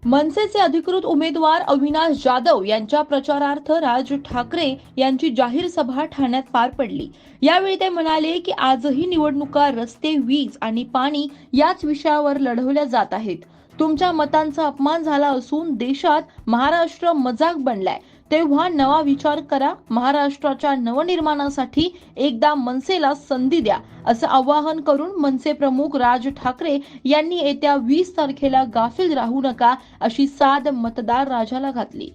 मनसेचे अधिकृत उमेदवार अविनाश जाधव यांच्या प्रचारार्थ राज ठाकरे यांची जाहीर सभा ठाण्यात पार पडली। यावेळी ते म्हणाले की आजही निवडणुका रस्ते, वीज आणि पाणी याच विषयावर लढवल्या जात आहेत। तुमच्या मतांचा अपमान झाला असून देशात महाराष्ट्र मजाक बनलाय, तेव्हा नवा विचार करा। महाराष्ट्राच्या नवनिर्माणासाठी एकदा मनसेला संधी द्या, असं आवाहन करून मनसे प्रमुख राज ठाकरे यांनी येत्या 20 तारखेला गाफील राहू नका अशी साद मतदार राजाला घातली।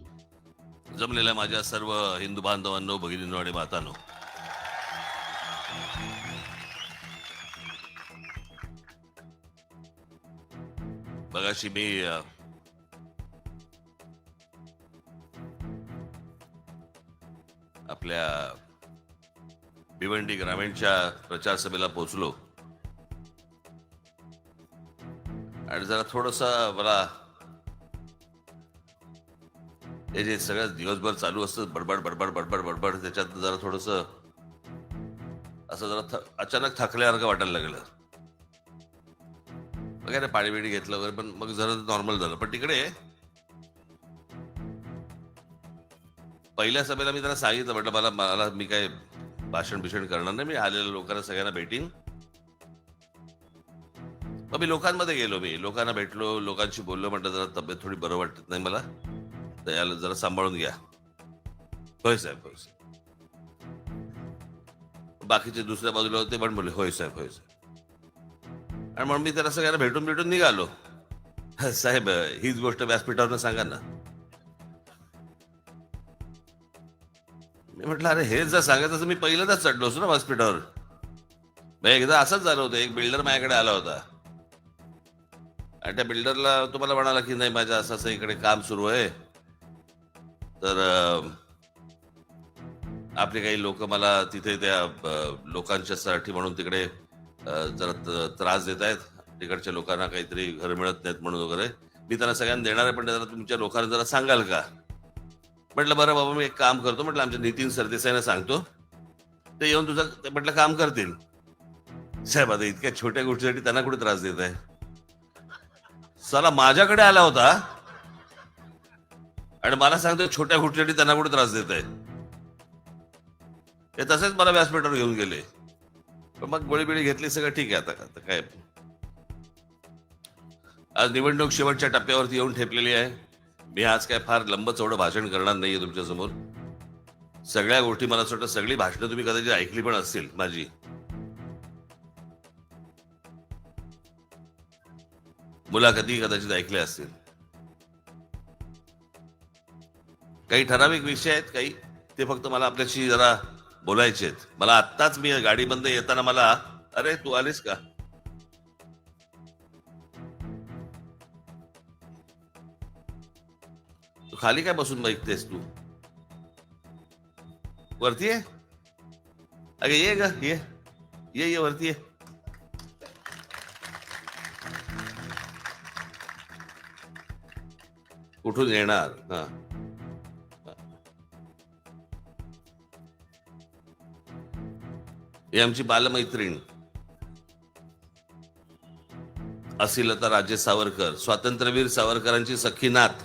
जमलेल्या माझ्या सर्व हिंदू बांधवांनो, भगिनींनो आणि मातांनो, मगाशी मी आपल्या भिवंडी ग्रामीणच्या प्रचार सभेला पोहोचलो आणि जरा थोडस मला हे जे सगळं दिवसभर चालू असतं बडबड बडबड बडबड बडबड, त्याच्यात जरा थोडस असं जरा अचानक थकल्यासारखं वाटायला लागलं वगैरे, पाणी बिणी घेतलं वगैरे, पण मग जरा नॉर्मल झालं। पण तिकडे पहिल्या सभेला मी त्यांना सांगितलं, म्हटलं मला मला मी काय भाषण बिषण करणार नाही, मी आलेल्या लोकांना सगळ्यांना भेटीन। मग मी लोकांमध्ये गेलो, मी लोकांना भेटलो, लोकांशी बोललो, म्हटलं जरा तब्येत थोडी बरं वाटत नाही मला, तर याला जरा सांभाळून घ्या। होय साहेब, होय साहेब। बाकीचे दुसऱ्या बाजूला होते पण बोलले होय साहेब, होय साहेब। आणि म्हणून मी त्याला सगळ्यांना भेटून भेटून निघालो। साहेब, हीच गोष्ट व्यासपीठावर सांगा ना। मी म्हटलं अरे हे जर सांगायचं असं मी पहिल्यांदाच चढलो असतो ना व्यासपीठावर। एकदा असंच झालं होतं, एक बिल्डर माझ्याकडे आला होता आणि त्या बिल्डरला तुम्हाला म्हणाला की नाही माझ्या असं असं इकडे काम सुरू आहे, तर आपले काही लोक मला तिथे त्या लोकांच्या साठी म्हणून तिकडे जरा त्रास देत आहेत, तिकडच्या लोकांना काहीतरी घर मिळत नाहीत म्हणून वगैरे, मी त्यांना सगळ्यांना देणार आहे, पण जरा तुमच्या लोकांना जरा सांगाल का? म्हटलं बरं बाबा, मी एक काम करतो, म्हटलं आमच्या नितीन सरदेसाईंना सांगतो, ते येऊन तुझं म्हटलं काम करतील। साहेब, आता इतक्या छोट्या गोष्टीसाठी त्यांना कुठे त्रास देत आहे? साला माझ्याकडे आला होता आणि मला सांगतो छोट्या गोष्टीसाठी त्यांना कुठे त्रास देत आहे? हे तसेच मला व्यासपीठावर घेऊन गेले, पण मग गोळीबिळी घेतली, सगळं ठीक आहे। आता काय, आज निवडणूक शेवटच्या टप्प्यावरती येऊन ठेपलेली आहे। मी आज काय फार लंब चौडं भाषण करणार नाहीये तुमच्या समोर। सगळ्या गोष्टी मला वाटतं, सगळी भाषणं तुम्ही कदाचित ऐकली पण असतील माझी। मुलाखती कदाचित ऐकल्या असतील। काही ठराविक विषय आहेत, काही ते फक्त मला आपल्याशी जरा बोलायचे आहेत। मला आत्ताच मी गाडीबंद येताना मला, अरे तू आलीस का? तू खाली काय बसून ऐकतेस? तू वरती आहे? अगे ये ग, ये ये ये वरती ये। कुठून येणार? हा, ही आमची बालमैत्रीण असिलता राजे सावरकर, स्वातंत्र्यवीर सावरकरांची सख्खी नात।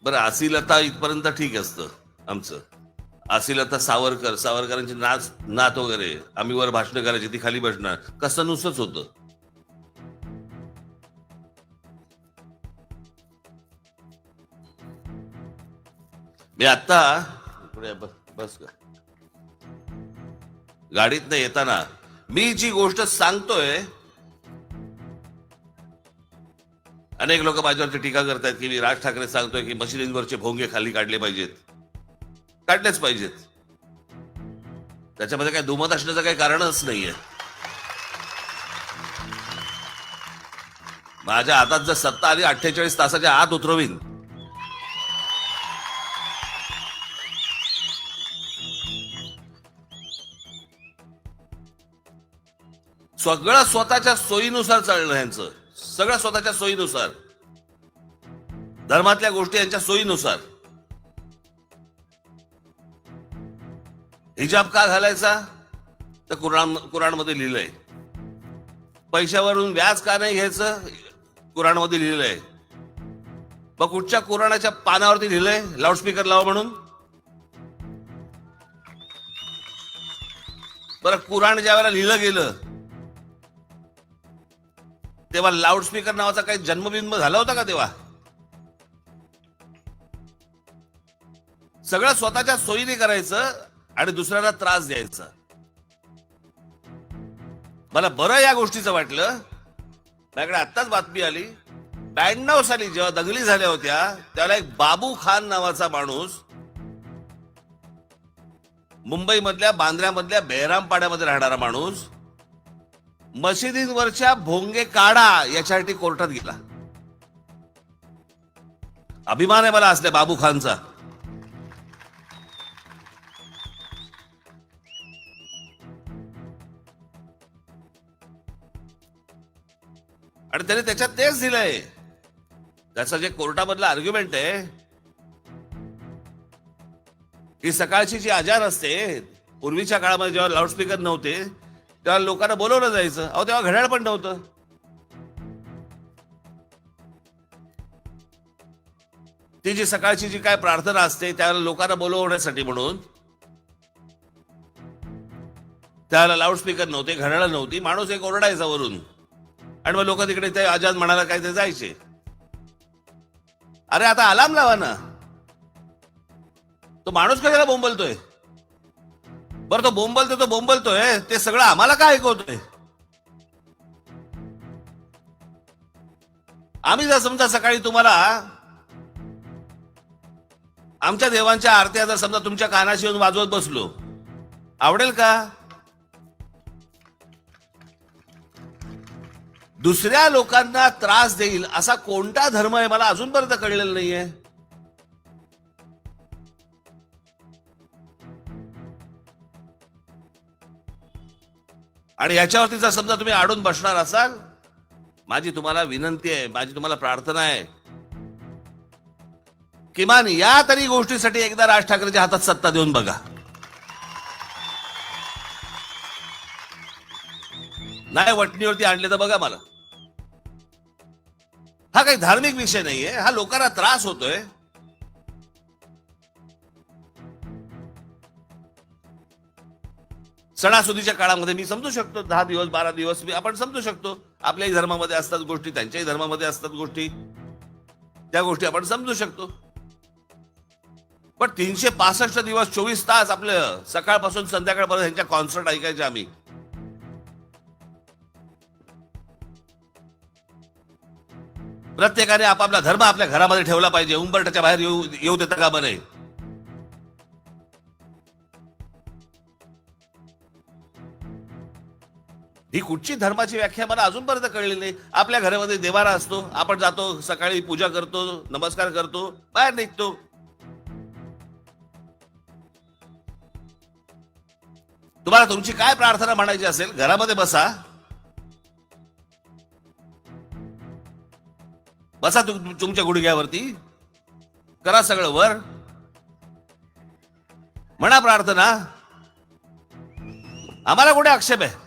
बरं, असिलता इथपर्यंत ठीक असतं आमचं। असिलता सावरकर, सावरकरांची नात वगैरे, आम्ही वर भाषण करायची, ती खाली बसणार, कसं नुसतंच होतं। मी आता बस का गाडीत नाही येताना मी जी गोष्ट सांगतोय, अनेक लोक माझ्यावरती टीका करतायत की मी राज ठाकरे सांगतोय की मशिदींवरचे भोंगे खाली काढले पाहिजेत, काढलेच पाहिजेत। त्याच्यामध्ये काही दुमत असण्याचं काही कारणच नाहीये। माझ्या हातात जर सत्ता आली 48 तासाच्या आत उतरवीन। सगळं स्वतःच्या सोयीनुसार चालणं, यांचं सगळं स्वतःच्या सोयीनुसार, धर्मातल्या गोष्टी यांच्या सोयीनुसार। हिजाब का घालायचा? तर कुराणमध्ये लिहिलंय. पैशावरून व्याज का नाही घ्यायचं? कुराणमध्ये लिहिलंय. मग कुठच्या कुराणाच्या पानावरती लिहिलंय लाऊडस्पीकर लावा म्हणून? बरं, कुराण ज्या वेळेला लिहिलं गेलं तेव्हा लाऊडस्पीकर नावाचा काही जन्मबिंब झाला होता का तेव्हा? सगळं स्वतःच्या सोयीने करायचं आणि दुसऱ्याला त्रास द्यायचा. मला बरं या गोष्टीचं वाटलं. माझ्याकडे आत्ताच बातमी आली, 92 साली जेव्हा दंगली झाल्या होत्या त्यावेळेला एक बाबू खान नावाचा माणूस मुंबईमधल्या बांद्र्यामधल्या बेहरामपाड्यामध्ये राहणारा माणूस मशिदींवरच्या भोंगे काढा याच्यासाठी कोर्टात गेला. अभिमान आहे मला असल्या बाबू खानचा. आणि त्याने त्याच्यात तेच दिलंय. त्याचं जे कोर्टामधलं आर्ग्युमेंट आहे की सकाळची जी अजान असते, पूर्वीच्या काळामध्ये जेव्हा लाऊडस्पीकर नव्हते तेव्हा लोकांना बोलवलं जायचं. अहो, तेव्हा घड्याळ पण नव्हतं. ती जी सकाळची जी काय प्रार्थना असते त्यावेळेला लोकांना बोलवण्यासाठी म्हणून त्यावेळेला लाऊडस्पीकर नव्हते, घड्याळ नव्हती. माणूस एक ओरडायचा वरून आणि मग लोक तिकडे ते आजाद म्हणाला काय ते जायचे. अरे आता अलार्म लावा ना. तो माणूस कशाला बोंबलतोय? बरं, तो बोंबलतोय ते सगळं आम्हाला काय ऐकवतोय? आम्ही जर समजा सकाळी तुम्हाला आमच्या देवांच्या आरत्या जर समजा तुमच्या कानाशी येऊन वाजवत बसलो, आवडेल का? दुसऱ्या लोकांना त्रास देईल असा कोणता धर्म आहे मला अजूनपर्यंत कळलेला नाहीये. आणि याच्यावरती जर समजा तुम्ही अडून बसणार असाल, माझी तुम्हाला विनंती आहे, माझी तुम्हाला प्रार्थना आहे, किमान या तरी गोष्टीसाठी एकदा राज ठाकरेच्या हातात सत्ता देऊन बघा. नाही वटणीवरती आणले तर बघा मला. हा काही धार्मिक विषय नाहीये, हा लोकांना त्रास होतोय. सणासुदीच्या काळामध्ये मी समजू शकतो, 10 दिवस 12 दिवस आपण समजू शकतो. आपल्याही धर्मामध्ये असतात गोष्टी, त्यांच्याही धर्मामध्ये असतात गोष्टी, त्या गोष्टी आपण समजू शकतो. पण 365 दिवस 24 तास आपलं सकाळपासून संध्याकाळपर्यंत ह्यांच्या कॉन्सर्ट ऐकायचे आम्ही. प्रत्येकाने आपापला धर्म आपल्या घरामध्ये ठेवला पाहिजे, उंबरठ्याच्या बाहेर येऊ देता कामा नये. ही कुठची धर्माची व्याख्या मला अजूनपर्यंत कळलेली नाही. आपल्या घरामध्ये देवारा असतो, आपण जातो, सकाळी पूजा करतो, नमस्कार करतो, बाहेर निघतो. तुम्हाला तुमची काय प्रार्थना म्हणायची असेल घरामध्ये बसा, बसा तुमच्या गुडघ्यावरती, करा सगळं वर, म्हणा प्रार्थना. आम्हाला कुठे आक्षेप आहे?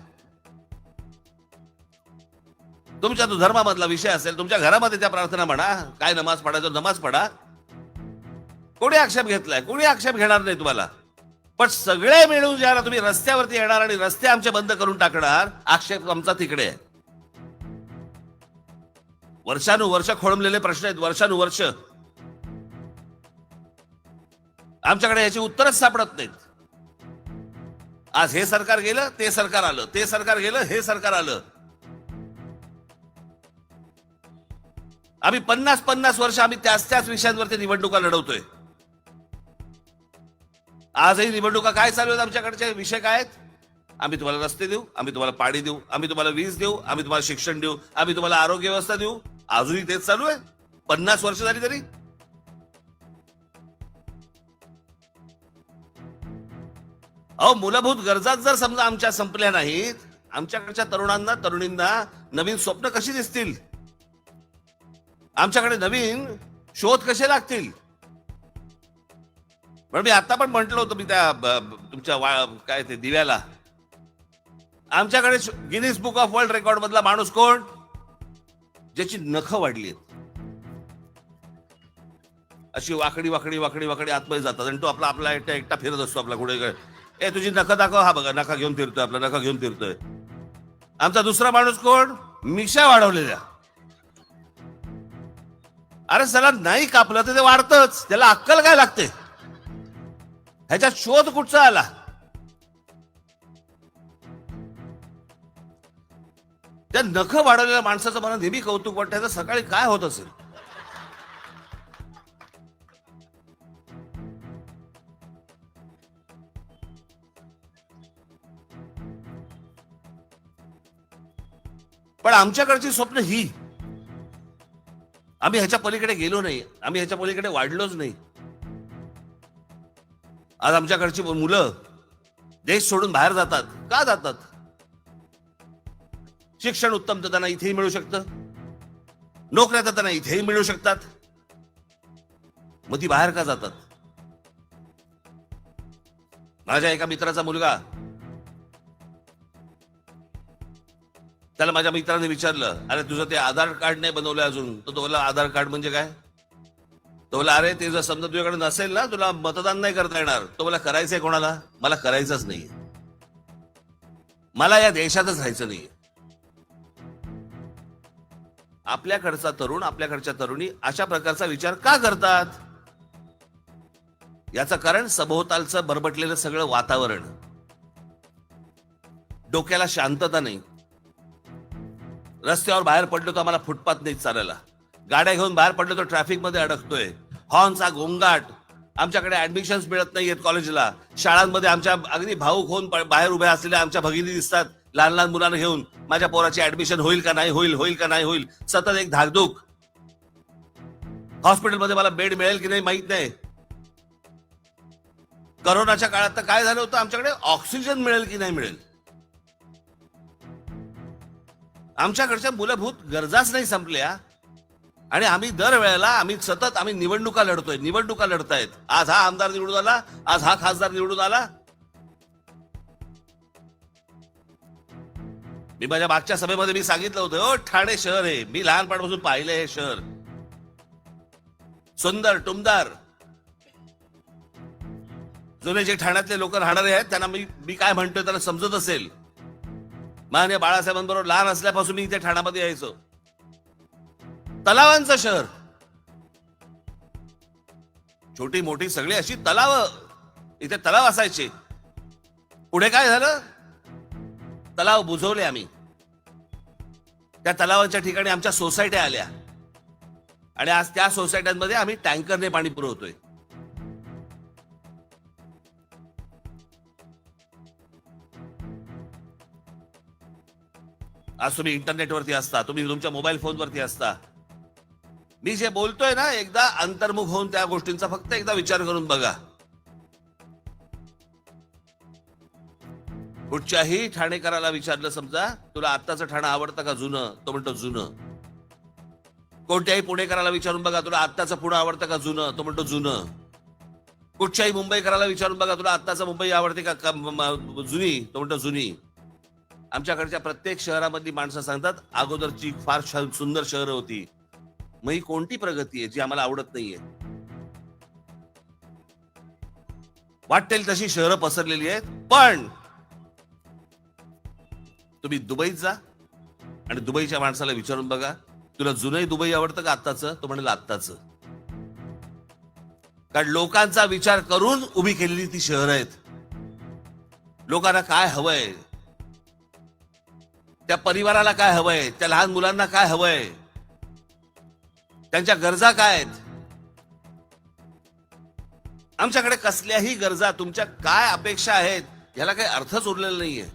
तुमच्या तो धर्मामधला विषय असेल, तुमच्या घरामध्ये त्या प्रार्थना म्हणा, काय नमाज पडायचं नमाज पडा. कोणी आक्षेप घेतलाय? कोणी आक्षेप घेणार नाही तुम्हाला. पण सगळे मिळून ज्याला तुम्ही रस्त्यावरती येणार आणि रस्ते आमचे बंद करून टाकणार, आक्षेप आमचा तिकडे आहे. वर्षानुवर्ष खोळंबलेले प्रश्न आहेत, वर्षानुवर्ष. आमच्याकडे याची उत्तरच सापडत नाहीत. आज हे सरकार गेलं, ते सरकार आलं, ते सरकार गेलं, हे सरकार आलं. आम्ही 50 वर्ष आम्ही त्याच विषयांवरती निवडणुका लढवतोय. आजही निवडणुका काय चालू आहेत? आमच्याकडचे विषय काय आहेत? आम्ही तुम्हाला रस्ते देऊ, आम्ही तुम्हाला पाणी देऊ, आम्ही तुम्हाला वीज देऊ, आम्ही तुम्हाला शिक्षण देऊ, आम्ही तुम्हाला आरोग्य व्यवस्था देऊ. अजूनही तेच चालू आहे 50 वर्ष झाली तरी. अहो, मूलभूत गरजा जर समजा आमच्या संपल्या नाहीत, आमच्याकडच्या तरुणांना तरुणींना नवीन स्वप्न कशी दिसतील? आमच्याकडे नवीन शोध कसे लागतील? पण मी आता पण म्हंटल होतं, मी त्या तुमच्या काय ते दिव्याला, आमच्याकडे Guinness book of world record मधला माणूस कोण, ज्याची नखं वाढली आहेत, अशी वाकडी वाकडी वाकडी वाकडी आतमध्ये जातात आणि तो आपला एकटा फिरत असतो आपला कुठे. ए तुझी नखं दाखव, हा बघा नखा घेऊन फिरतोय, आपला नखा घेऊन फिरतोय. आमचा दुसरा माणूस कोण, मिशा वाढवलेल्या. अरे चला, नाही कापलं तर ते वाढतच, त्याला अक्कल काय लागते, ह्याच्यात शोध कुठचा आला. त्या नखं वाढवलेल्या माणसाचं मला नेहमी कौतुक वाटतं, त्याचं सकाळी काय होत असेल. पण आमच्याकडची स्वप्न ही, आम्ही ह्याच्या पलीकडे गेलो नाही, आम्ही ह्याच्या पलीकडे वाढलोच नाही. आज आमच्याकडची मुलं देश सोडून बाहेर जातात. का जातात? शिक्षण उत्तम तर त्यांना इथेही मिळू शकतं, नोकऱ्या तर त्यांना इथेही मिळू शकतात, मग ती बाहेर का जातात? माझ्या एका मित्राचा मुलगा, त्याला माझ्या मित्राने विचारलं, अरे तुझं ते आधार कार्ड नाही बनवलं अजून, तर तो बोला आधार कार्ड म्हणजे काय? तो बोला अरे ते जर समजा तुझ्याकडे नसेल ना, तुला मतदान नाही करता येणार. तो बोला करायचंय कोणाला? मला करायचंच नाही, मला या देशातच राहायचं नाही. आपल्याकडचा तरुण, आपल्याकडच्या तरुणी अशा प्रकारचा विचार का करतात? याचं कारण सभोवतालचं बरबटलेलं सगळं वातावरण, डोक्याला शांतता नाही. रस्त्यावर बाहेर पडलो तर आम्हाला फुटपाथ नाही चालायला, गाड्या घेऊन बाहेर पडलो तर ट्रॅफिक मध्ये अडकतोय, हॉर्नचा गोंगाट. आमच्याकडे ऍडमिशन्स मिळत नाहीयेत कॉलेजला, शाळांमध्ये आमच्या अगदी भाऊक होऊन बाहेर उभ्या असलेल्या आमच्या भगिनी दिसतात, लहान लहान मुलांना घेऊन, माझ्या पोराची ऍडमिशन होईल का नाही होईल, होईल का नाही होईल, सतत एक धाकधूक. हॉस्पिटलमध्ये मला बेड मिळेल की नाही माहित नाही. करोनाच्या काळात तर काय झालं होतं, आमच्याकडे ऑक्सिजन मिळेल की नाही मिळेल. आमच्याकडच्या मूलभूत गरजाच नाही संपल्या आणि आम्ही दरवेळेला आम्ही निवडणुका लढतोय, निवडणुका लढतायत. आज हा आमदार निवडून आला, आज हा खासदार निवडून आला. मी माझ्या मागच्या सभेमध्ये मी सांगितलं होतं, हो ठाणे शहर आहे, मी लहानपणापासून पाहिलं हे शहर, सुंदर टुमदार. जुने जे ठाण्यातले लोक राहणारे आहेत त्यांना मी काय म्हणतोय त्यांना समजत असेल. माननीय बाळासाहेबांबरोबर लहान असल्यापासून मी इथे ठाण्यामध्ये यायचो. तलावांचं शहर, छोटी मोठी सगळी अशी तलाव, इथे तलाव असायचे. पुढे काय झालं, तलाव बुजवले आम्ही. त्या तलावाच्या ठिकाणी आमच्या सोसायट्या आल्या आणि आज त्या सोसायट्यांमध्ये आम्ही टँकरने पाणी पुरवतोय. आज तुम्ही इंटरनेटवरती असता, तुम्ही तुमच्या मोबाईल फोनवरती असता. मी जे बोलतोय ना, एकदा अंतर्मुख होऊन त्या गोष्टींचा फक्त एकदा विचार करून बघा. कुठच्याही ठाणेकराला विचारलं, समजा तुला आत्ताचं ठाणं आवडतं का जुनं, तो म्हणतो जुनं. कोणत्याही पुणेकराला विचारून बघा, तुला आत्ताचं पुणे आवडतं का जुनं, तो म्हणतो जुनं. कुठच्याही मुंबईकराला विचारून बघा, तुला आत्ताचं मुंबई आवडते का जुनी, तो म्हणतो जुनी. आमच्याकडच्या प्रत्येक शहरामधली माणसं सांगतात, अगोदरची फार सुंदर शहरं होती, मग ही कोणती प्रगती आहे जी आम्हाला आवडत नाहीये. वाटेल तशी शहरं पसरलेली आहेत. पण तुम्ही दुबईत जा आणि दुबईच्या माणसाला विचारून बघा, तुला जुनही दुबई आवडतं का आत्ताचं, तो म्हणेल आत्ताचं. कारण लोकांचा विचार करून उभी केलेली ती शहरं आहेत. लोकांना काय हवंय, त्या परिवाराला काय हवंय, त्या लहान मुलांना काय हवंय, त्यांच्या गरजा काय आहेत. आमच्याकडे कसल्याही गरजा, तुमच्या काय अपेक्षा आहेत, याला काही अर्थच उरलेला नाहीये.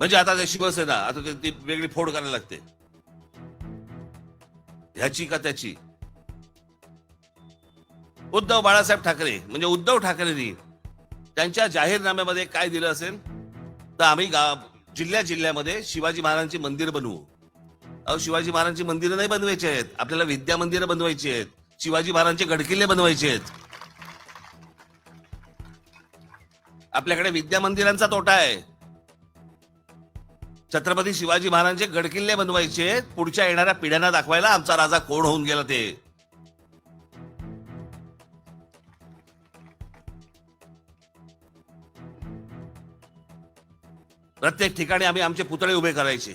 म्हणजे आता ते शिवसेना, आता ती वेगळी फोड करायला लागते, ह्याची का त्याची. उद्धव बाळासाहेब ठाकरे म्हणजे उद्धव ठाकरेंनी त्यांच्या जाहीरनाम्यामध्ये काय दिलं असेल, तर आम्ही जिल्ह्यामध्ये शिवाजी महाराजांची मंदिर बनवू. अहो, शिवाजी महाराजांची मंदिरं नाही बनवायची आहेत, आपल्याला विद्या मंदिरं बनवायची आहेत, शिवाजी महाराजांचे गडकिल्ले बनवायचे आहेत. आपल्याकडे विद्या मंदिरांचा तोटा आहे. छत्रपती शिवाजी महाराजांचे गडकिल्ले बनवायचे आहेत, पुढच्या येणाऱ्या पिढ्यांना दाखवायला आमचा राजा कोण होऊन गेला ते. प्रत्येक ठिकाणी आम्ही आमचे पुतळे उभे करायचे.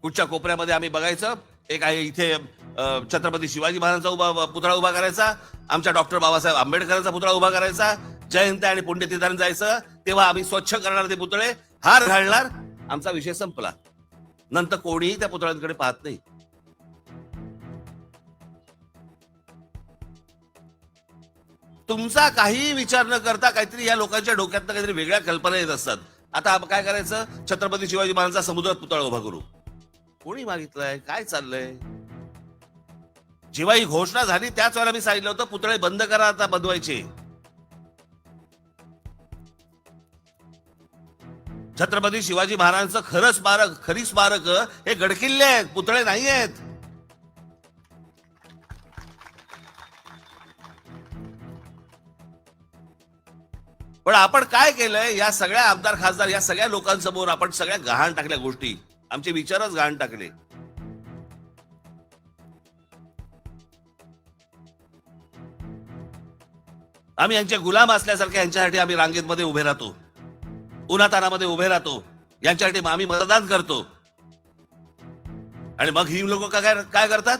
कुठच्या कोपऱ्यामध्ये आम्ही बघायचं, एक आहे इथे छत्रपती शिवाजी महाराजांचा पुतळा उभा करायचा, आमच्या डॉक्टर बाबासाहेब आंबेडकरांचा पुतळा उभा करायचा. जयंती आणि पुण्यतिथीला जायचं तेव्हा आम्ही स्वच्छ करणार ते पुतळे, हार घालणार, आमचा विषय संपला. नंतर कोणीही त्या पुतळ्यांकडे पाहत नाही. तुमचा काही विचार न करता काहीतरी या लोकांच्या डोक्यात काहीतरी वेगळ्या कल्पना येत असतात. आता काय करायचं, छत्रपती शिवाजी महाराजांचा समुद्रात पुतळा उभा करू. कोणी मागितलंय, काय चाललंय? जेव्हा ही घोषणा झाली त्याच वेळेला मी सांगितलं होतं पुतळे बंद करा आता बनवायचे. छत्रपती शिवाजी महाराजांचं खरं स्मारक, खरी स्मारक हे गडकिल्ले आहेत, पुतळे नाही आहेत. पण आपण काय केलंय, या सगळ्या आमदार खासदार या सगळ्या लोकांसमोर आपण सगळ्या गहाण टाकल्या गोष्टी, आमचे विचारच गहाण टाकले. आम्ही यांचे गुलाम असल्यासारखे यांच्यासाठी आम्ही रांगेत उभे राहतो, उन्हातानामध्ये उभे राहतो, यांच्यासाठी आम्ही मतदान करतो. आणि मग ही लोक काय करतात,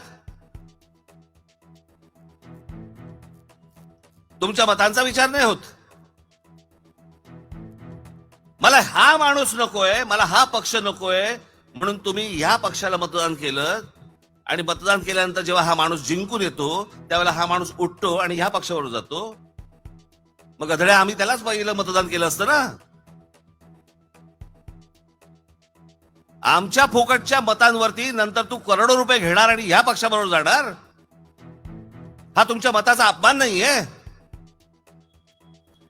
तुमच्या मतांचा विचार नाही होत. मला हा माणूस नकोय, मला हा पक्ष नकोय म्हणून तुम्ही ह्या पक्षाला मतदान केलं, आणि मतदान केल्यानंतर जेव्हा हा माणूस जिंकून येतो त्यावेळेला हा माणूस उठतो आणि ह्या पक्षावर जातो. मग गधड्या आम्ही त्यालाच पहिलं मतदान केलं असतं ना. आमच्या फुकटच्या मतांवरती नंतर तू करोडो रुपये घेणार आणि ह्या पक्षाबरोबर जाणार, हा तुमच्या मताचा अपमान नाहीये.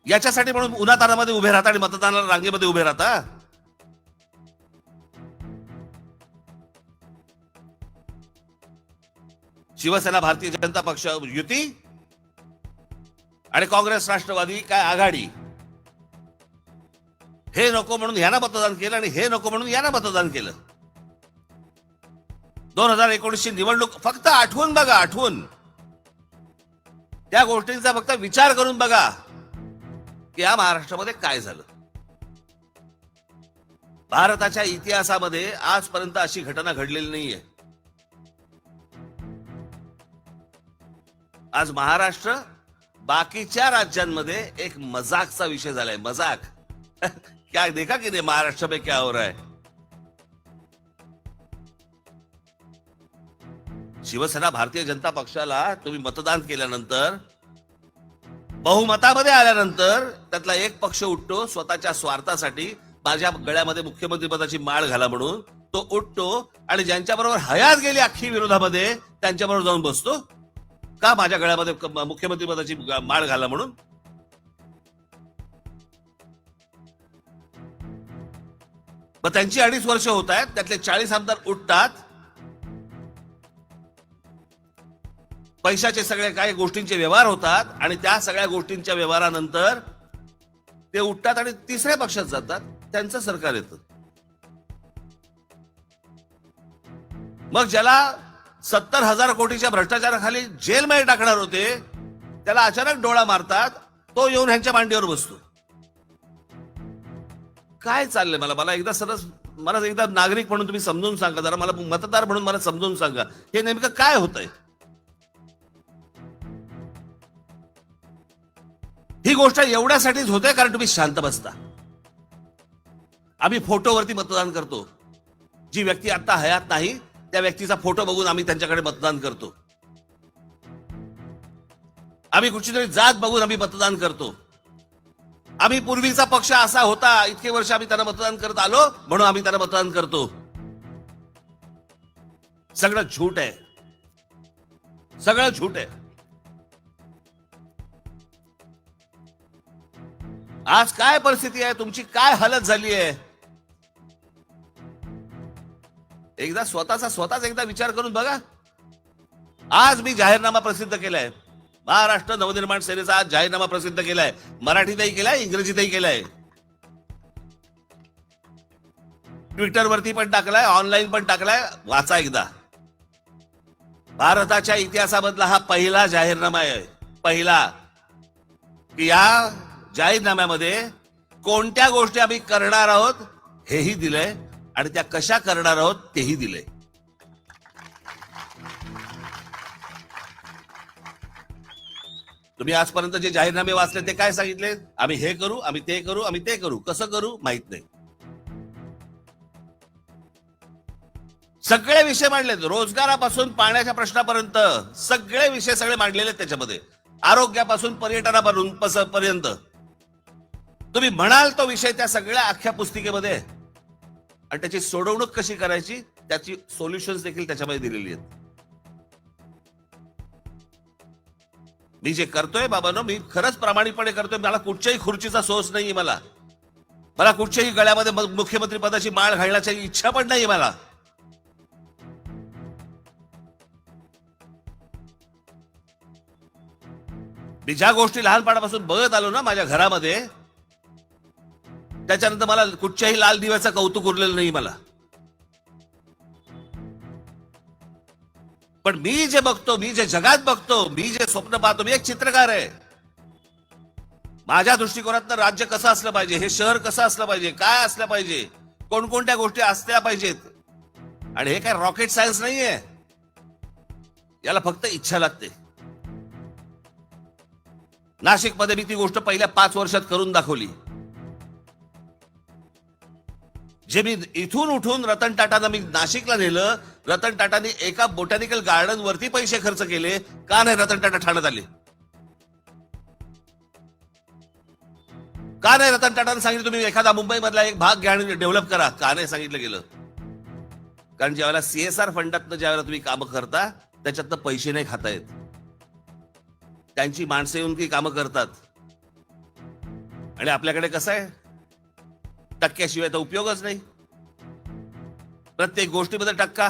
याच्यासाठी म्हणून उन्हातानामध्ये उभे राहता आणि मतदानाला रांगेमध्ये उभे राहता. शिवसेना भारतीय जनता पक्ष युती आणि काँग्रेस राष्ट्रवादी काय आघाडी, हे नको म्हणून यांना मतदान केलं आणि हे नको म्हणून यांना मतदान केलं. 2019 निवडणूक फक्त आठवून बघा, आठवून त्या गोष्टींचा फक्त विचार करून बघा की या महाराष्ट्रामध्ये काय झालं. भारताच्या इतिहासामध्ये आजपर्यंत अशी घटना घडलेली नाहीये. आज महाराष्ट्र बाकीच्या राज्यांमध्ये एक मजाकचा विषय झालाय. मजाक क्या देखा की नाही महाराष्ट्र में क्या हो रहा है. शिवसेना भारतीय जनता पक्षाला तुम्ही मतदान केल्यानंतर, बहुमतामध्ये आल्यानंतर त्यातला एक पक्ष उठतो स्वतःच्या स्वार्थासाठी, माझ्या गळ्यामध्ये मुख्यमंत्री पदाची माळ घाला म्हणून तो उठतो आणि ज्यांच्याबरोबर हयात गेली अख्खी विरोधामध्ये त्यांच्याबरोबर जाऊन बसतो. का माझ्या गळ्यामध्ये मुख्यमंत्री पदाची माळ घाला म्हणून. मग त्यांची 2.5 वर्ष होत आहेत, त्यातले 40 आमदार उठतात, पैशाचे सगळे काही गोष्टींचे व्यवहार होतात आणि त्या सगळ्या गोष्टींच्या व्यवहारानंतर ते उठतात आणि तिसऱ्या पक्षात जातात, त्यांचं सरकार येतं. मग ज्याला 70,000 कोटीच्या भ्रष्टाचाराखाली जेलमध्ये टाकणार होते त्याला अचानक डोळा मारतात, तो येऊन ह्यांच्या मांडीवर बसतो. काय चाललंय मला एकदा नागरिक म्हणून तुम्ही समजून सांगा, जरा मला मतदार म्हणून मला समजून सांगा हे नेमकं काय होतंय. ही गोष्ट एवढ्यासाठीच होते कारण तुम्ही शांत बसता. आम्ही फोटोवरती मतदान करतो. जी व्यक्ती आता हयात नाही त्या व्यक्तीचा फोटो बघून आम्ही त्यांच्याकडे मतदान करतो. आम्ही कुठची तरी जात बघून आम्ही मतदान करतो. आम्ही पूर्वीचा पक्ष असा होता, इतके वर्ष आम्ही त्यांना मतदान करत आलो म्हणून आम्ही त्यांना मतदान करतो. सगळं झूट आहे, सगळं झूट आहे. आज काय परिस्थिती आहे, तुमची काय हालत झाली आहे. एकदा स्वतःच एकदा विचार करून बघा. आज मी जाहीरनामा प्रसिद्ध केलाय, महाराष्ट्र नवनिर्माण सेनेचा आज जाहीरनामा प्रसिद्ध केलाय, मराठीतही केलाय, इंग्रजीतही केलाय, ट्विटरवरती पण टाकलाय, ऑनलाईन पण टाकलाय. वाचा एकदा. भारताच्या इतिहासामधला हा पहिला जाहीरनामा आहे, पहिला, की या जाहीरनाम्यामध्ये कोणत्या गोष्टी आम्ही करणार आहोत हेही दिलंय आणि त्या कशा करणार आहोत तेही दिलंय. तुम्ही आजपर्यंत जे जाहीरनामे वाचले ते काय सांगितले? आम्ही हे करू, आम्ही ते करू, आम्ही ते करू. कसं करू माहित नाही. सगळे विषय मांडलेत, रोजगारापासून पाण्याच्या प्रश्नापर्यंत सगळे विषय सगळे मांडलेले आहेत त्याच्यामध्ये, आरोग्यापासून पर्यटनापर्यंत तुम्ही म्हणाल तो विषय त्या सगळ्या अख्ख्या पुस्तिकेमध्ये, आणि त्याची सोडवणूक कशी करायची त्याची सोल्युशन्स देखील त्याच्यामध्ये दिलेली आहेत. मी जे करतोय बाबांनो, मी खरंच प्रामाणिकपणे करतोय. मला कुठच्याही खुर्चीचा सोर्स नाहीये, मला कुठच्याही गळ्यामध्ये मुख्यमंत्री पदाची माळ घालण्याची इच्छा पण नाही मला. मी ज्या गोष्टी लहानपणापासून बघत आलो ना माझ्या घरामध्ये, त्याच्यानंतर मला कुठच्याही लाल दिव्याचं कौतुक उरलेलं नाही मला. पण मी जे बघतो, मी जे जगात बघतो, मी जे स्वप्न पाहतो, मी एक चित्रकार आहे. माझ्या दृष्टिकोनातनं राज्य कसं असलं पाहिजे, हे शहर कसं असलं पाहिजे, काय असलं पाहिजे, कोणकोणत्या गोष्टी असल्या पाहिजेत. आणि हे काय रॉकेट सायन्स नाहीये, याला फक्त इच्छा लागते. नाशिकमध्ये मी ती गोष्ट पहिल्या 5 वर्षात करून दाखवली. जे मी इथून उठून रतन टाटांना मी नाशिकला नेलं, रतन टाटांनी एका बोटॅनिकल गार्डन वरती पैसे खर्च केले. का नाही रतन टाटा ठाण्यात आले? का नाही रतन टाटांनी सांगितलं तुम्ही एखादा मुंबई मधला एक भाग घ्या आणि डेव्हलप करा? का नाही सांगितलं गेलं? कारण ज्यावेळेला CSR फंडातनं ज्यावेळेला तुम्ही कामं करता त्याच्यातनं पैसे नाही खाता येत. त्यांची माणसं येऊन ती कामं करतात. आणि आपल्याकडे कसं आहे, टक्क्याशिवाय तर उपयोगच नाही. प्रत्येक गोष्टीमध्ये टक्का.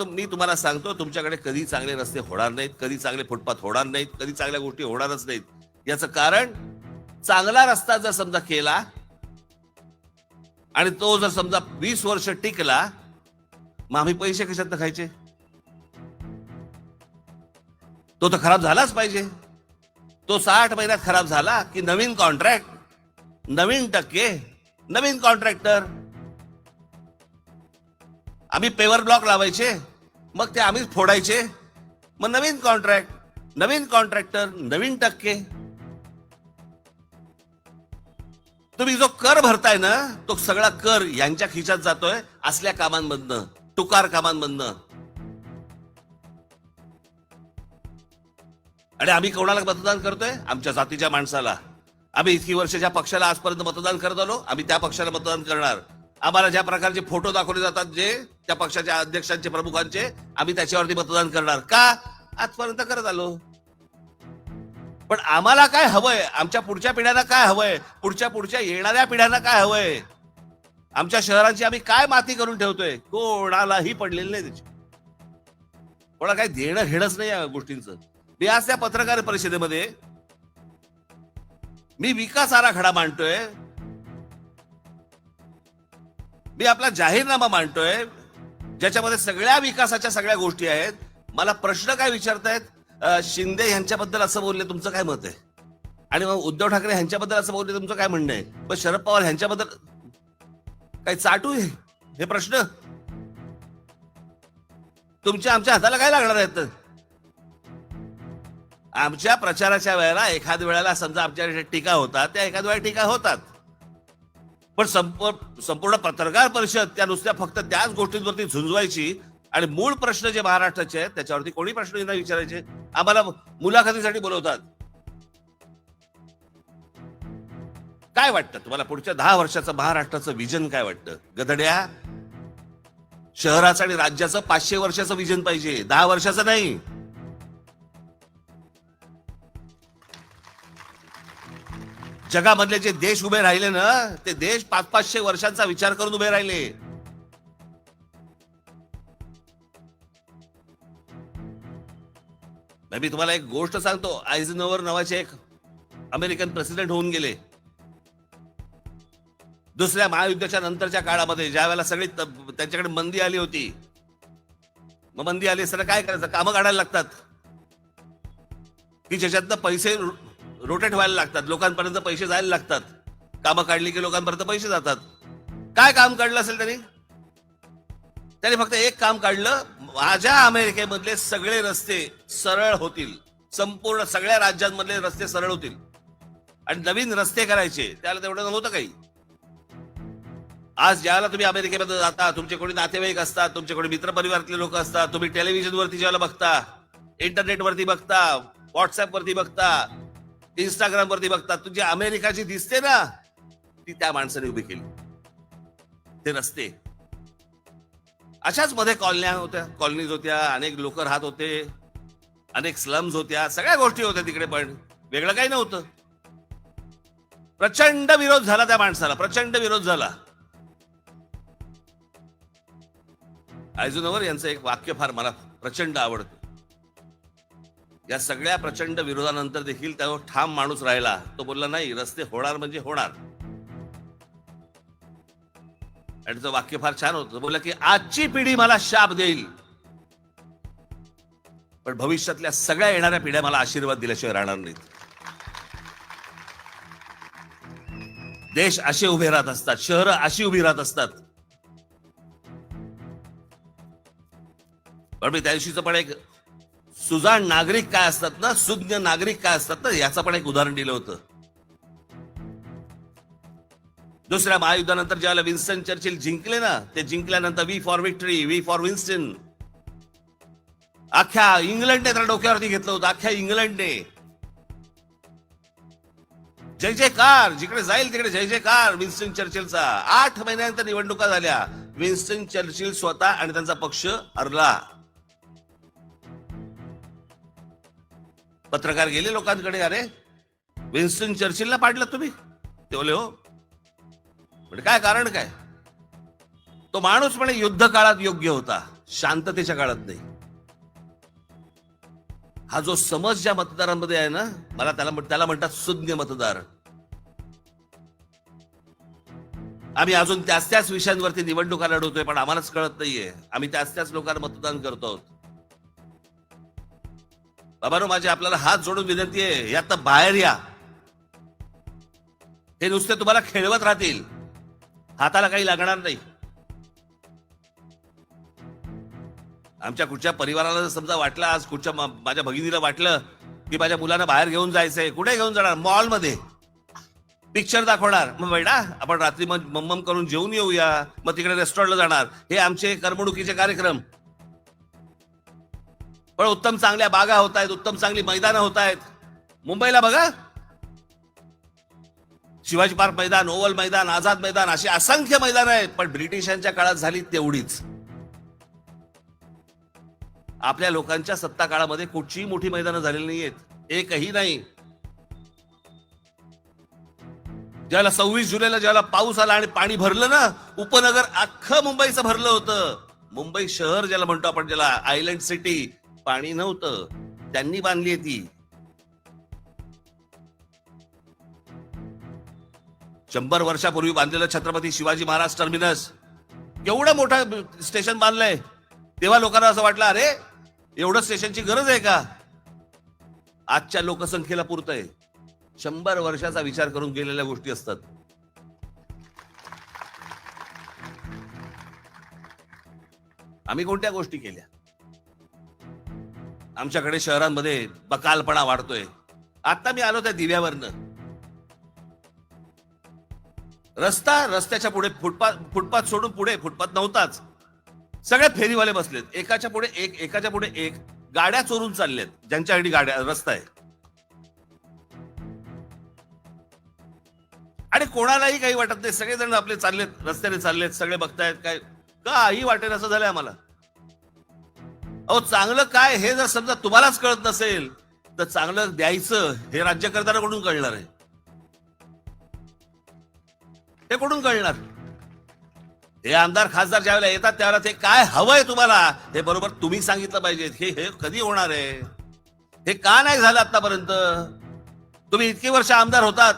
मी तुम्हाला सांगतो, तुमच्याकडे कधी चांगले रस्ते होणार नाहीत, कधी चांगले फुटपाथ होणार नाहीत, कधी चांगल्या गोष्टी होणारच नाहीत. याचं कारण, चांगला रस्ता जर समजा केला आणि तो जर समजा 20 वर्ष टिकला, मग आम्ही पैसे कशात खायचे? तो तर खराब झालाच पाहिजे. तो 60 महिन्यात खराब झाला की नवीन कॉन्ट्रॅक्ट, नवीन टक्के, नवीन कॉन्ट्रॅक्टर. आम्ही पेवर ब्लॉक लावायचे, मग ते आम्हीच फोडायचे, मग नवीन कॉन्ट्रॅक्ट, नवीन कॉन्ट्रॅक्टर, नवीन टक्के. तुम्ही जो कर भरताय ना, तो सगळा कर यांच्या खिशात जातोय असल्या कामांमधनं, टुकार कामांमधनं. आणि आम्ही कोणाला मतदान करतोय? आमच्या जातीच्या माणसाला. आम्ही इतकी वर्ष ज्या पक्षाला आजपर्यंत मतदान करत आलो, आम्ही त्या पक्षाला मतदान करणार. आम्हाला ज्या प्रकारचे फोटो दाखवले जातात जे त्या पक्षाच्या अध्यक्षांचे, प्रमुखांचे, आम्ही त्याच्यावरती मतदान करणार. का? आजपर्यंत करत आलो. पण आम्हाला काय हवंय, आमच्या पुढच्या पिढ्यांना काय हवंय, पुढच्या येणाऱ्या पिढ्यांना काय हवंय, आमच्या शहरांची आम्ही काय माती करून ठेवतोय, कोणालाही पडलेलं नाही त्याची. कोणा काही देणं घेणंच नाही या गोष्टींचं. मी आज त्या पत्रकार परिषदेमध्ये मी विकास आराखडा मांडतोय, मी आपला जाहीरनामा मांडतोय, ज्याच्यामध्ये सगळ्या विकासाच्या सगळ्या गोष्टी आहेत. मला प्रश्न काय विचारतायत, शिंदे यांच्याबद्दल असं बोलले, तुमचं काय मत आहे? आणि मग उद्धव ठाकरे यांच्याबद्दल असं बोलले, तुमचं काय म्हणणं आहे? पण शरद पवार यांच्याबद्दल काही चाटू हे प्रश्न तुमच्या आमच्या हाताला काय लागणार आहेत? आमच्या प्रचाराच्या वेळेला एखाद्या वेळेला समजा आमच्या टीका होतात, त्या एखाद्या वेळेला टीका होतात, पण संपूर्ण पत्रकार परिषद त्या नुसत्या फक्त त्याच गोष्टींवरती झुंजवायची आणि मूळ प्रश्न जे महाराष्ट्राचे आहेत त्याच्यावरती कोणी प्रश्न नाही विचारायचे. आम्हाला मुलाखतीसाठी बोलवतात. काय वाटतं तुम्हाला पुढच्या 10 वर्षाचं महाराष्ट्राचं विजन काय वाटतं? गधड्या, शहराचं आणि राज्याचं 500 वर्षाचं विजन पाहिजे, 10 वर्षाचं नाही. जगामधले जे देश उभे राहिले ना, ते देश 500-500 वर्षांचा विचार करून उभे राहिले. मी तुम्हाला एक गोष्ट सांगतो, आयझनहोवर नावाचे एक अमेरिकन प्रेसिडेंट होऊन गेले. दुसऱ्या महायुद्धाच्या नंतरच्या काळामध्ये ज्या वेळेला सगळी त्यांच्याकडे मंदी आली होती, मग मंदी आली असताना काय करायचं, कामं काढायला लागतात की ज्याच्यातनं पैसे रोटेट व्हायला लागतात, लोकांपर्यंत पैसे जायला लागतात. कामं काढली की लोकांपर्यंत पैसे जातात. काय काम काढलं असेल त्यांनी? त्यांनी फक्त एक काम काढलं, माझ्या अमेरिकेमधले सगळे रस्ते सरळ होतील, संपूर्ण सगळ्या राज्यांमधले रस्ते सरळ होतील. आणि नवीन रस्ते करायचे, त्याला तेवढं नव्हतं काही. आज ज्याला तुम्ही अमेरिकेमध्ये जाता, तुमचे कोणी नातेवाईक असतात, तुमचे कोणी मित्रपरिवारातले लोक असतात, तुम्ही टेलिव्हिजनवरती ज्याला बघता, इंटरनेटवरती बघता, व्हॉट्सअपवरती बघता, इंस्टाग्रामवरती बघता, तुझी अमेरिका जी दिसते ना, ती त्या माणसाने उभी केली. ते रस्ते अशाच मध्ये कॉलनीज होत्या, अनेक लोक राहत होते, अनेक स्लम्स होत्या, सगळ्या गोष्टी होत्या तिकडे, पण वेगळं काही नव्हतं. प्रचंड विरोध झाला त्या माणसाला, प्रचंड विरोध झाला. आयझनहोवर यांचं एक वाक्य फार मला प्रचंड आवडतं. या सगळ्या प्रचंड विरोधानंतर देखील तो ठाम माणूस राहिला. तो बोलला, नाही, रस्ते होणार म्हणजे होणार. आणि त्याचं वाक्य फार छान होतं. बोलला की आजची पिढी मला शाप देईल, पण भविष्यातल्या सगळ्या येणाऱ्या पिढ्या मला आशीर्वाद दिल्याशिवाय राहणार नाहीत. देश असे उभे राहत असतात, शहरं अशी उभी राहत असतात. पण मी त्या दिवशीचं पण एक सुजाण नागरिक काय असतात ना, सुज्ञ नागरिक काय असतात ना, याचं पण एक उदाहरण दिलं होतं. दुसऱ्या महायुद्धानंतर ज्यावेळेला विन्स्टन चर्चिल जिंकले ना, ते जिंकल्यानंतर V for victory, V for Winston, अख्ख्या इंग्लंडने त्याला डोक्यावरती घेतलं होतं. अख्ख्या इंग्लंडने जय जयकार, जिकडे जाईल तिकडे जय जयकार विन्स्टन चर्चिलचा. 8 महिन्यानंतर निवडणुका झाल्या. विन्स्टन चर्चिल स्वतः आणि त्यांचा पक्ष हरला. पत्रकार गेले लोकांकडे, अरे विन्स्टन चर्चिलला पाडलं तुम्ही? ते बोले, हो. म्हणजे काय कारण काय? तो माणूस म्हणे युद्ध काळात योग्य होता, शांततेच्या काळात नाही. हा जो समज ज्या मतदारांमध्ये आहे ना, मला त्याला म्हणतात सुज्ञ मतदार. आम्ही अजून त्याच विषयांवरती निवडणुका लढवतोय, पण आम्हालाच कळत नाहीये. आम्ही त्याच लोकांना मतदान करतो आहोत. बाबांनो, माझी आपल्याला हात जोडून विनंती आहे, यात बाहेर या. हे नुसते तुम्हाला खेळवत राहतील, हाताला काही लागणार नाही. आमच्या कुठच्या परिवाराला समजा वाटलं, आज कुठच्या माझ्या भगिनीला वाटलं की माझ्या मुलांना बाहेर घेऊन जायचंय, कुठे घेऊन जाणार? मॉलमध्ये पिक्चर दाखवणार. मग बेटा आपण रात्री मम्मम करून जेवून येऊया, मग तिकडे रेस्टॉरंटला जाणार. हे आमचे करमणुकीचे कार्यक्रम. पण उत्तम चांगल्या बागा होत आहेत, उत्तम चांगली मैदानं होत आहेत. मुंबईला बघा, शिवाजी पार्क मैदान, ओव्हल मैदान, आझाद मैदान, अशी असंख्य मैदान आहेत. पण ब्रिटिशांच्या काळात झाली तेवढीच. आपल्या लोकांच्या सत्ता काळामध्ये कुठचीही मोठी मैदानं झालेली नाहीयेत, एकही नाही. ज्याला 26 जुलैला ज्याला पाऊस आला आणि पाणी भरलं ना, उपनगर अख्खं मुंबईचं भरलं होतं. मुंबई शहर ज्याला म्हणतो आपण, ज्याला आयलंड सिटी, पाणी नव्हतं, त्यांनी बांधली ती. 100 वर्षापूर्वी बांधलेलं छत्रपती शिवाजी महाराज टर्मिनस, एवढं मोठं स्टेशन बांधलंय. तेव्हा लोकांना असं वाटलं, अरे एवढं स्टेशनची गरज आहे का? आजच्या लोकसंख्येला पुरतंय. 100 वर्षाचा विचार करून गेलेल्या गोष्टी असतात. आम्ही कोणत्या गोष्टी केल्या? आमच्याकडे शहरांमध्ये बकालपणा वाढतोय. आता मी आलो त्या दिव्यावरनं. रस्त्याच्या पुढे फुटपाथ सोडून पुढे फुटपाथ नव्हताच. सगळे फेरीवाले बसलेत, एकाच्या पुढे एक. गाड्या चोरून चालल्यात, ज्यांच्याकडे रस्ता आहे. आणि कोणालाही काही वाटत नाही, सगळेजण आपले चाललेत, रस्त्याने चाललेत, सगळे बघतायत. काय काही वाटेल असं झालंय आम्हाला. अहो, चांगलं काय हे जर समजा तुम्हालाच कळत नसेल, तर चांगलं द्यायचं हे राज्यकर्त्यांना कळणार आहे. ते कुठून कळणार? हे आमदार खासदार ज्यावेळेला येतात त्यावेळेला ते काय हवंय तुम्हाला हे बरोबर तुम्ही सांगितलं पाहिजे. हे कधी होणार आहे? हे का नाही झालं आतापर्यंत? तुम्ही इतकी वर्ष आमदार होतात,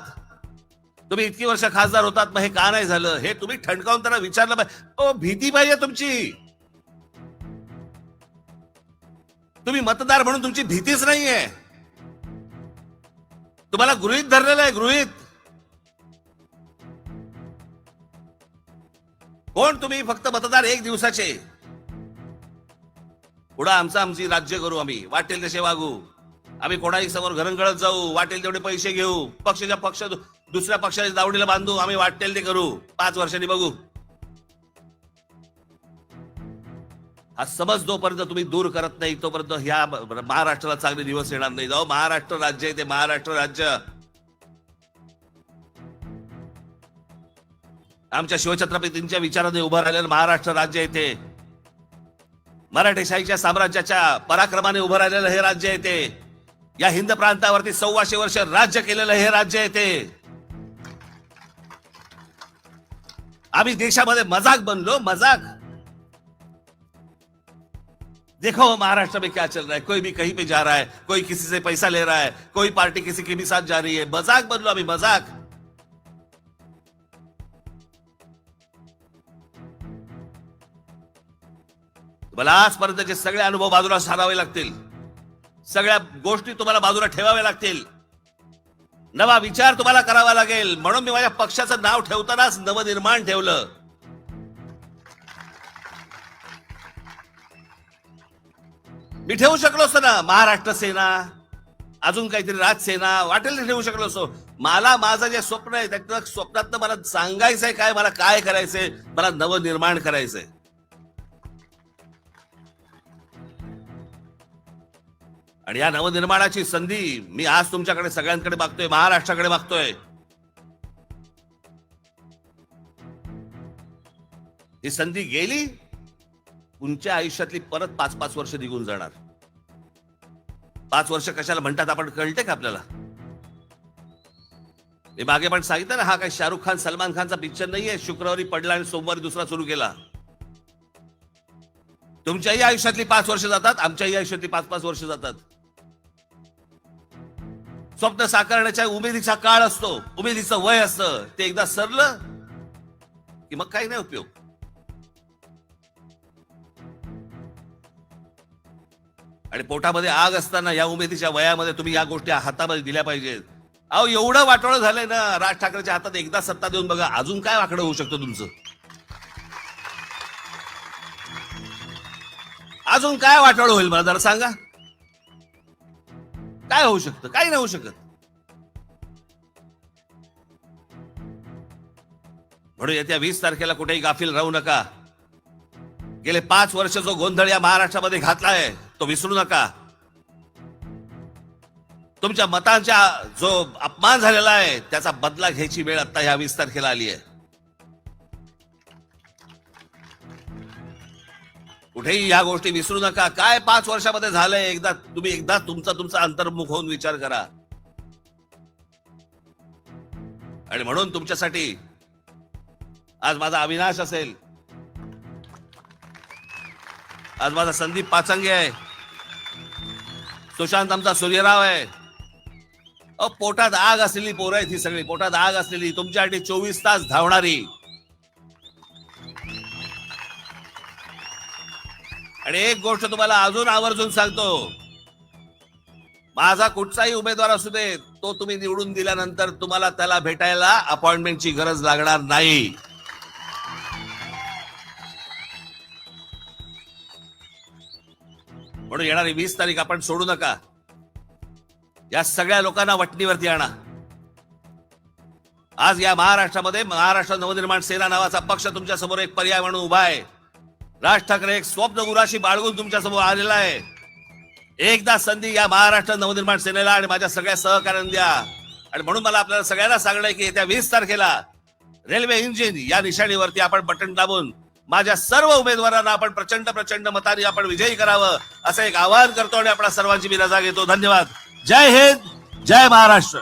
तुम्ही इतकी वर्ष खासदार होतात, मग हे का नाही झालं? हे तुम्ही ठणकावून त्यांना विचारलं पाहिजे. भीती पाहिजे तुमची. तुम्ही मतदार म्हणून तुमची भीतीच नाहीये. तुम्हाला गृहीत धरलेलं आहे, गृहीत. कोण तुम्ही? फक्त मतदार एक दिवसाचे. पुढं आमची राज्य करू, आम्ही वाटेल तसे वागू, आम्ही कोणाही समोर घरंगळत जाऊ, वाटेल तेवढे पैसे घेऊ, पक्ष दुसऱ्या पक्षाच्या दावडीला बांधू, आम्ही वाटेल ते करू, 5 वर्षांनी बघू. हा समज जोपर्यंत तुम्ही दूर करत नाही तोपर्यंत ह्या महाराष्ट्राला चांगले दिवस येणार नाही. जाऊ, महाराष्ट्र राज्य आहे ते, महाराष्ट्र राज्य. आमच्या शिवछत्रपतींच्या विचाराने उभं राहिलेलं महाराष्ट्र राज्य आहे ते. मराठेशाहीच्या साम्राज्याच्या पराक्रमाने उभं राहिलेलं हे राज्य आहे ते. या हिंद प्रांतावरती 125 वर्ष राज्य केलेलं हे राज्य आहे ते. आम्ही देशामध्ये मजाक बनलो, मजाक. देखो महाराष्ट्र में क्या चल रहा है, कोई भी कहीं पे जा रहा है, कोई किसी से पैसा ले रहा है, कोई पार्टी किसी के भी साथ जा रही है. मजाक बनलो आम्ही, मजाक. मला आजपर्यंतचे सगळे अनुभव बाजूला सारावे लागतील, सगळ्या गोष्टी तुम्हाला बाजूला ठेवाव्या लागतील, नवा विचार तुम्हाला करावा लागेल. म्हणून मी माझ्या पक्षाचं नाव ठेवतानाच नवनिर्माण ठेवलं. मी ठेवू शकलो असतो ना महाराष्ट्र सेना, अजून काहीतरी राजसेना, वाटेल ठेवू शकलो असतो. मला माझं जे स्वप्न आहे त्या स्वप्नात मला सांगायचंय काय, मला काय करायचंय, मला नवनिर्माण करायचंय. आणि या नवनिर्माणाची संधी मी आज तुमच्याकडे सगळ्यांकडे मागतोय, महाराष्ट्राकडे मागतोय. ही संधी गेली, तुमच्या आयुष्यातली परत 5-5 वर्ष निघून जाणार. 5 वर्ष कशाला म्हणतात आपण कळते का आपल्याला? मी मागे पण सांगितलं ना, हा काही शाहरुख खान सलमान खानचा पिक्चर नाहीये. शुक्रवारी पडला आणि सोमवारी दुसरा सुरू केला. तुमच्याही आयुष्यातली 5 वर्ष जातात, आमच्याही आयुष्यातली 5-5 वर्ष जातात. स्वप्न साकारण्याच्या उमेदीचा काळ असतो, उमेदीचं वय असतं. ते एकदा सरलं की मग काही नाही उपयोग. आणि पोटामध्ये आग असताना या उमेदीच्या वयामध्ये तुम्ही या गोष्टी हातामध्ये दिल्या पाहिजेत. अहो, एवढं वाटोळं झालंय ना, राज ठाकरेच्या हातात एकदा सत्ता देऊन बघा, अजून काय वाकडं होऊ शकतं तुमचं? अजून काय वाटोळं होईल मला जरा सांगा. काय होऊ शकतं? काही नाही होऊ शकत. म्हणून येत्या 20 तारखेला कुठेही गाफील राहू नका. गेले 5 वर्ष जो गोंधळ या महाराष्ट्रामध्ये घातलाय तो विसरू नका. तुमच्या मतांचा जो अपमान झालेला आहे त्याचा बदला घ्यायची वेळ आता ह्या 20 तारखेला आली आहे. कुठेही या गोष्टी विसरू नका. काय 5 वर्षामध्ये झालंय, एकदा तुमचा अंतर्मुख होऊन विचार करा. आणि म्हणून तुमच्यासाठी आज माझा अविनाश असेल, आज माझा संदीप पाचंगे आहे, सुशांत आमचा सूर्यराव आहे. पोटात आग असलेली पोरं आहेत ही सगळी, पोटात आग असलेली, तुमच्यासाठी 24 तास धावणारी. आणि एक गोष्ट तुम्हाला अजून आवर्जून सांगतो, माझा कुठचाही उमेदवार असू दे, तो तुम्ही निवडून दिल्यानंतर तुम्हाला त्याला भेटायला अपॉइंटमेंटची गरज लागणार नाही. म्हणून येणारी 20 तारीख आपण सोडू नका. या सगळ्या लोकांना वटणीवरती आणा. आज या महाराष्ट्रामध्ये महाराष्ट्र नवनिर्माण सेना नावाचा पक्ष तुमच्या समोर एक पर्याय म्हणून उभा आहे. राज ठाकरे एक स्वप्न उराशी बाळगून तुमच्या समोर आलेला आहे. एकदा संधी या महाराष्ट्र नवनिर्माण सेनेला आणि माझ्या सगळ्या सहकार्यांना द्या. आणि म्हणून मला आपल्याला सगळ्यांना सांगणं की येत्या 20 तारखेला रेल्वे इंजिन या निशाणीवरती आपण बटन दाबून माझ्या सर्व उमेदवारांना आपण प्रचंड मताने आपण विजयी करावं असं एक आवाहन करतो आणि आपल्या सर्वांची मी रजा घेतो. धन्यवाद. जय हिंद, जय महाराष्ट्र.